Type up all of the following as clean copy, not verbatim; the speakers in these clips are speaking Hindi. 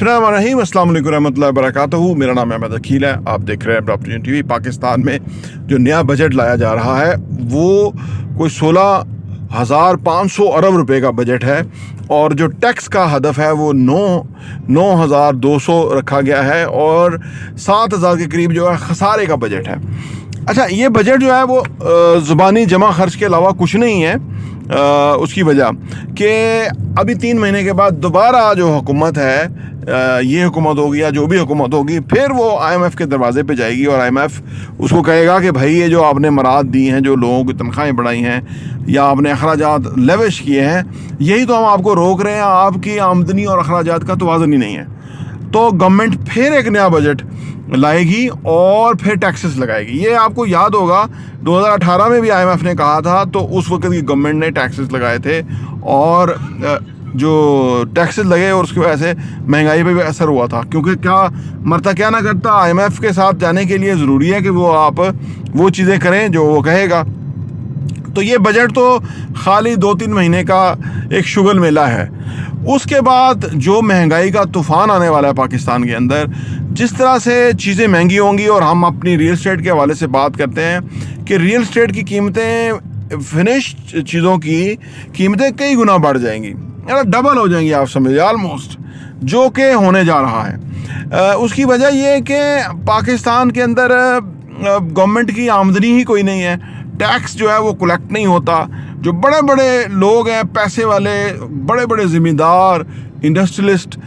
बिस्मिल्लाहिर्रहमानिर्रहीम, अस्सलाम वालेकुम रहमतुल्लाहि व बरकातहू। मेरा नाम अहमद अकील है। आप देख रहे हैं प्रॉपर्टी टीवी। पाकिस्तान में जो नया बजट लाया जा रहा है वो कोई 16,500 अरब रुपए का बजट है और जो टैक्स का हदफ है वो 9,200 रखा गया है और 7,000 के करीब जो है खसारे का बजट है। अच्छा, ये बजट जो है वो ज़ुबानी जमा खर्च के अलावा कुछ नहीं है। उसकी वजह कि अभी 3 महीने के बाद दोबारा जो हुकूमत है, ये हुकूमत होगी या जो भी हुकूमत होगी, फिर वो IMF के दरवाजे पे जाएगी और IMF उसको कहेगा कि भाई ये जो आपने मराद दी हैं, जो लोगों की तनख्वाहें बढ़ाई हैं या आपने अखराजात लेविश किए हैं, यही तो हम आपको रोक रहे हैं। आपकी आमदनी और अखराजात का तवाज़ुन ही नहीं है। तो गवर्नमेंट फिर एक नया बजट लाएगी और फिर टैक्सेस लगाएगी। ये आपको याद होगा 2018 में भी IMF ने कहा था, तो उस वक्त की गवर्नमेंट ने टैक्सेस लगाए थे और जो टैक्सेस लगे और उसकी वजह से महंगाई पे भी असर हुआ था। क्योंकि क्या मरता क्या ना करता, IMF के साथ जाने के लिए ज़रूरी है कि वो आप वो चीज़ें करें जो वो कहेगा। तो ये बजट तो खाली 2-3 महीने का एक शुगल मेला है। उसके बाद जो महंगाई का तूफ़ान आने वाला है पाकिस्तान के अंदर, जिस तरह से चीज़ें महंगी होंगी, और हम अपनी रियल एस्टेट के हवाले से बात करते हैं कि रियल एस्टेट की कीमतें, फिनिश चीज़ों की कीमतें कई गुना बढ़ जाएंगी, डबल हो जाएंगी, आप समझिए ऑलमोस्ट, जो कि होने जा रहा है। उसकी वजह ये है कि पाकिस्तान के अंदर गवर्नमेंट की आमदनी ही कोई नहीं है। टैक्स जो है वो कलेक्ट नहीं होता। जो बड़े बड़े लोग हैं, पैसे वाले, बड़े बड़े ज़मींदार, इंडस्ट्रियलिस्ट,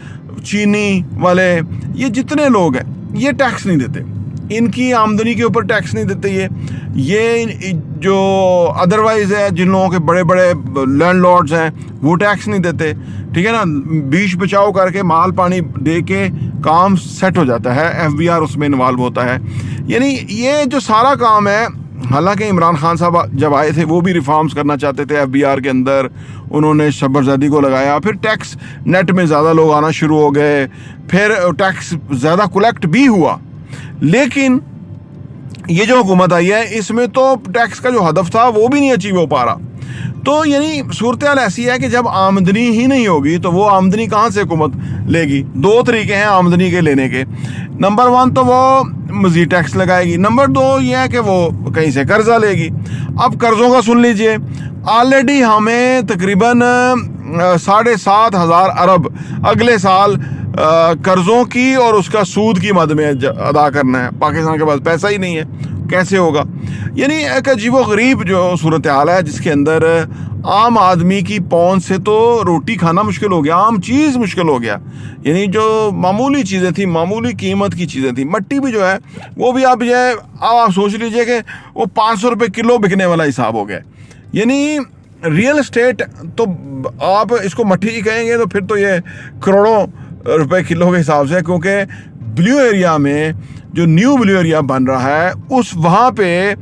चीनी वाले, ये जितने लोग हैं ये टैक्स नहीं देते। इनकी आमदनी के ऊपर टैक्स नहीं देते। ये जो अदरवाइज़ है, जिन लोगों के बड़े बड़े लैंडलॉर्ड्स हैं, वो टैक्स नहीं देते। ठीक है ना, बीच बचाव करके माल पानी दे के काम सेट हो जाता है। FBR उसमें इन्वॉल्व होता है। यानी ये जो सारा काम है, हालांकि इमरान खान साहब जब आए थे वो भी रिफॉर्म्स करना चाहते थे FBR के अंदर, उन्होंने शब्बरज़दी को लगाया, फिर टैक्स नेट में ज़्यादा लोग आना शुरू हो गए, फिर टैक्स ज़्यादा कलेक्ट भी हुआ। लेकिन ये जो हुकूमत आई है, इसमें तो टैक्स का जो हदफ था वो भी नहीं अचीव हो पा रहा। तो यानी सूरत हाल ऐसी है कि जब आमदनी ही नहीं होगी तो वो आमदनी कहाँ से हुकूमत लेगी। 2 तरीके हैं आमदनी के लेने के। नंबर 1 तो वो मज़ीद टैक्स लगाएगी। नंबर 2 ये है कि वो कहीं से कर्जा लेगी। अब कर्ज़ों का सुन लीजिए, ऑलरेडी हमें तकरीबन 7,500 अरब अगले साल कर्ज़ों की और उसका सूद की मद में अदा करना है। पाकिस्तान के पास पैसा ही नहीं है, कैसे होगा। यानी एक अजीबो-गरीब जो सूरत हाल है, जिसके अंदर आम आदमी की पहुंच से तो रोटी खाना मुश्किल हो गया, आम चीज़ मुश्किल हो गया। यानी जो मामूली चीज़ें थी, मामूली कीमत की चीज़ें थी, मट्टी भी जो है वो भी आप सोच लीजिए कि वो 500 रुपये किलो बिकने वाला हिसाब हो गया। यानी रियल एस्टेट तो आप इसको मट्टी ही कहेंगे तो फिर तो ये करोड़ों रुपए किलो के हिसाब से, क्योंकि ब्लू एरिया में जो न्यू ब्लू एरिया बन रहा है, उस वहाँ पे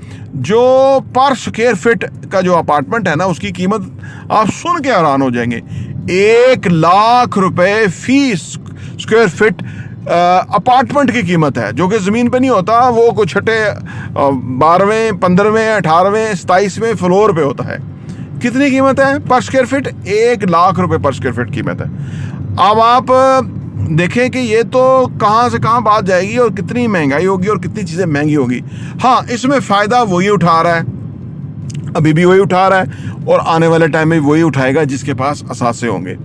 जो पर स्क्वायर फिट का जो अपार्टमेंट है ना, उसकी कीमत आप सुन के हैरान हो जाएंगे। 1 लाख रुपए फी स्क्वायर फिट अपार्टमेंट की कीमत है, जो कि ज़मीन पे नहीं होता, वो कुछ छठे 12वें 15वें 18वें 27वें फ्लोर पे होता है। कितनी कीमत है पर स्क्वायर फिट? 1 लाख रुपए पर स्क्वायर फिट कीमत है। अब आप देखें कि ये तो कहाँ से कहाँ बात जाएगी और कितनी महंगाई होगी और कितनी चीज़ें महंगी होगी। हाँ, इसमें फ़ायदा वही उठा रहा है, अभी भी वही उठा रहा है और आने वाले टाइम में वही उठाएगा जिसके पास असासे होंगे।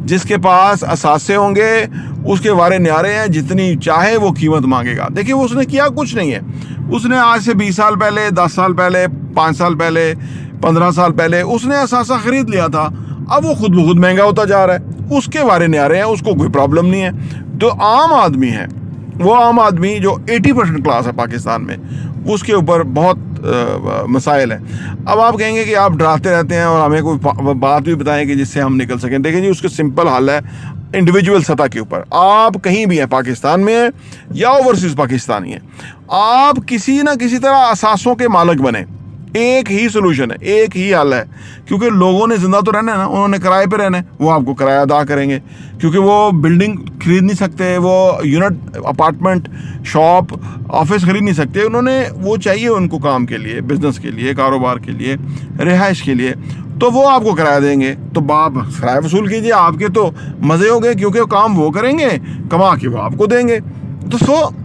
जिसके पास असासे होंगे उसके वारे न्यारे हैं, जितनी चाहे वो कीमत मांगेगा। देखिए, वो उसने किया कुछ नहीं है। उसने आज से 20 साल पहले, 10 साल पहले, 5 साल पहले, 15 साल पहले उसने असासा ख़रीद लिया था। अब वो खुद ब खुद महंगा होता जा रहा है। उसके बारे में आ रहे हैं, उसको कोई प्रॉब्लम नहीं है। जो आम आदमी है, वो आम आदमी जो 80% क्लास है पाकिस्तान में, उसके ऊपर बहुत मसाइल हैं। अब आप कहेंगे कि आप डराते रहते हैं और हमें कोई बात भी बताएं कि जिससे हम निकल सकें। देखिए जी, उसका सिंपल हल है इंडिविजुअल सतह के ऊपर। आप कहीं भी हैं, पाकिस्तान में हैं या ओवरसीज़ पाकिस्तानी हैं, आप किसी ना किसी तरह असासों के मालिक बने। एक ही सोल्यूशन है, एक ही हल है, क्योंकि लोगों ने जिंदा तो रहना है ना, उन्होंने किराए पे रहना है, वो आपको किराया अदा करेंगे, क्योंकि वो बिल्डिंग खरीद नहीं सकते, वो यूनिट, अपार्टमेंट, शॉप, ऑफिस खरीद नहीं सकते। उन्होंने वो चाहिए उनको काम के लिए, बिजनेस के लिए, कारोबार के लिए, रिहाइश के लिए, तो वो आपको किराया देंगे, तो आप किराया वसूल कीजिए, आपके तो मज़े हो गए, क्योंकि काम वो करेंगे, कमा के वो आपको देंगे। तो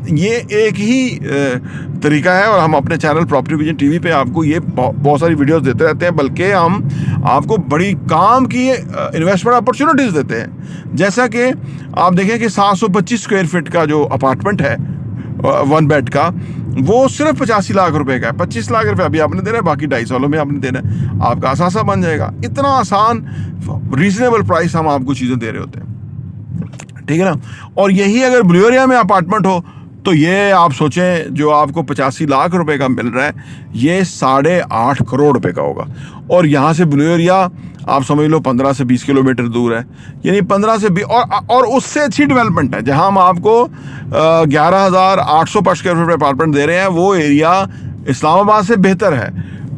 ये एक ही तरीका है, और हम अपने चैनल प्रॉपर्टी विजन टीवी पे आपको ये बहुत सारी वीडियोस देते रहते हैं, बल्कि हम आपको बड़ी काम की इन्वेस्टमेंट अपॉर्चुनिटीज़ देते हैं। जैसा कि आप देखें कि 725 स्क्वायर फीट का जो अपार्टमेंट है 1 बेड का, वो सिर्फ 85 लाख रुपए का है। 25 लाख रुपए अभी आपने देना है, बाकी 2.5 सालों में आपने देना है, आपका असासा बन जाएगा। इतना आसान रीजनेबल प्राइस हम आपको चीज़ें दे रहे होते हैं, ठीक है ना। और यही अगर ब्लू एरिया में अपार्टमेंट हो तो ये आप सोचें, जो आपको 85 लाख रुपए का मिल रहा है, ये 8.5 करोड़ रुपए का होगा। और यहाँ से ब्लू एरिया आप समझ लो 15 से 20 किलोमीटर दूर है, यानी 15 से 20, और उससे अच्छी डेवलपमेंट है। जहाँ हम आपको 11,800 पर स्क्वायर फीट अपार्टमेंट दे रहे हैं, वो एरिया इस्लामाबाद से बेहतर है।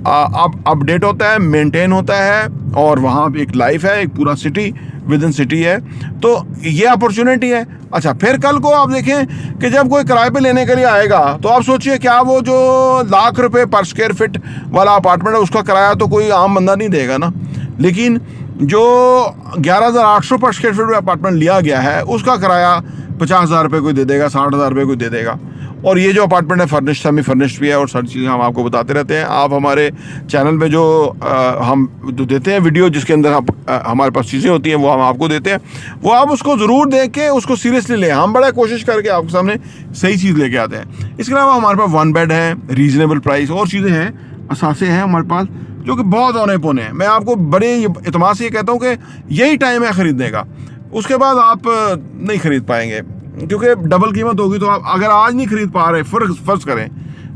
अब अपडेट होता है, मेंटेन होता है, और वहाँ एक लाइफ है, एक पूरा सिटी विद इन सिटी है। तो ये अपॉर्चुनिटी है। अच्छा, फिर कल को आप देखें कि जब कोई किराए पे लेने के लिए आएगा, तो आप सोचिए, क्या वो जो लाख रुपए पर स्क्वायर फीट वाला अपार्टमेंट है, उसका किराया तो कोई आम बंदा नहीं देगा ना। लेकिन जो 11,800 पर स्क्वायर फीट अपार्टमेंट लिया गया है, उसका किराया 50,000 रुपये कोई दे देगा, 60,000 रुपये कोई दे देगा। और ये जो अपार्टमेंट है फर्निश्ड, सेमी फर्निश्ड भी है, और सारी चीज़ें हम आपको बताते रहते हैं। आप हमारे चैनल में जो हम देते हैं वीडियो, जिसके अंदर हमारे पास चीज़ें होती हैं, वो हम आपको देते हैं, वो आप उसको ज़रूर देख के उसको सीरियसली लें। हम बड़ा कोशिश करके आपके सामने सही चीज़ लेके आते हैं। इसके अलावा हमारे पास 1 बेड है, रीज़नेबल प्राइस, और चीज़ें हैं, असासे हैं हमारे पास, जो कि बहुत औने पौने हैं। मैं आपको बड़े इत्मीनान से ये कहता हूँ कि यही टाइम है ख़रीदने का, उसके बाद आप नहीं ख़रीद पाएंगे, क्योंकि डबल कीमत होगी। तो आप अगर आज नहीं खरीद पा रहे, फर्ज करें,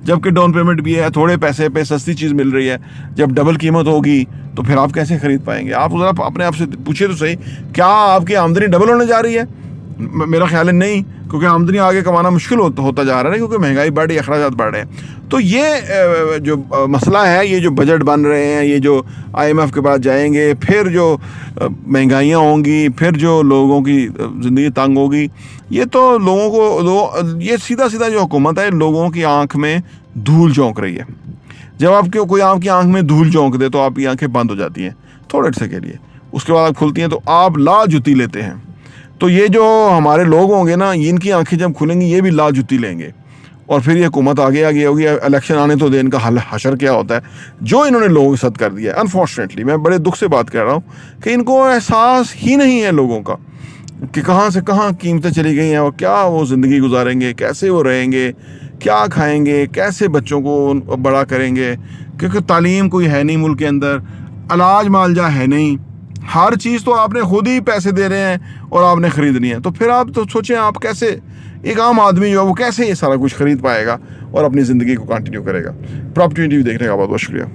जबकि डाउन पेमेंट भी है, थोड़े पैसे पे सस्ती चीज़ मिल रही है, जब डबल कीमत होगी तो फिर आप कैसे खरीद पाएंगे? आप ज़रा अपने आप से पूछिए तो सही, क्या आपकी आमदनी डबल होने जा रही है? मेरा ख्याल है नहीं, क्योंकि आमदनी आगे कमाना मुश्किल होता जा रहा है, क्योंकि महंगाई बढ़ रही है, अखराजात बढ़ रहे हैं। तो ये जो मसला है, ये जो बजट बन रहे हैं, ये जो IMF के पास जाएंगे, फिर जो महंगाइयाँ होंगी, फिर जो लोगों की ज़िंदगी तंग होगी, ये तो लोगों को ये सीधा जो हुकूमत है, लोगों की आंख में धूल झोंक रही है। जब आपके कोई आपकी आंख में धूल झोंक दे, तो आपकी आंखें बंद हो जाती हैं थोड़े से के लिए, उसके बाद आप खुलती हैं तो आप ला जुती लेते हैं। तो ये जो हमारे लोग होंगे ना, इनकी आंखें जब खुलेंगी, ये भी ला जुती लेंगे, और फिर ये हुकूमत आगे होगी। इलेक्शन आने तो दे, इनका हशर क्या होता है जो इन्होंने लोगों के साथ कर दिया है। अनफॉर्चुनेटली मैं बड़े दुख से बात कर रहा हूँ कि इनको एहसास ही नहीं है लोगों का कि कहाँ से कहाँ कीमतें चली गई हैं, और क्या वो ज़िंदगी गुजारेंगे, कैसे वो रहेंगे, क्या खाएंगे, कैसे बच्चों को बड़ा करेंगे, क्योंकि तालीम कोई है नहीं मुल्क के अंदर, इलाज मालजा है नहीं, हर चीज़ तो आपने खुद ही पैसे दे रहे हैं और आपने ख़रीदनी है। तो फिर आप तो सोचें, आप कैसे, एक आम आदमी जो है वो कैसे ये सारा कुछ ख़रीद पाएगा और अपनी ज़िंदगी को कंटिन्यू करेगा। प्रॉपर्टी टीवी देखने का बहुत बहुत शुक्रिया।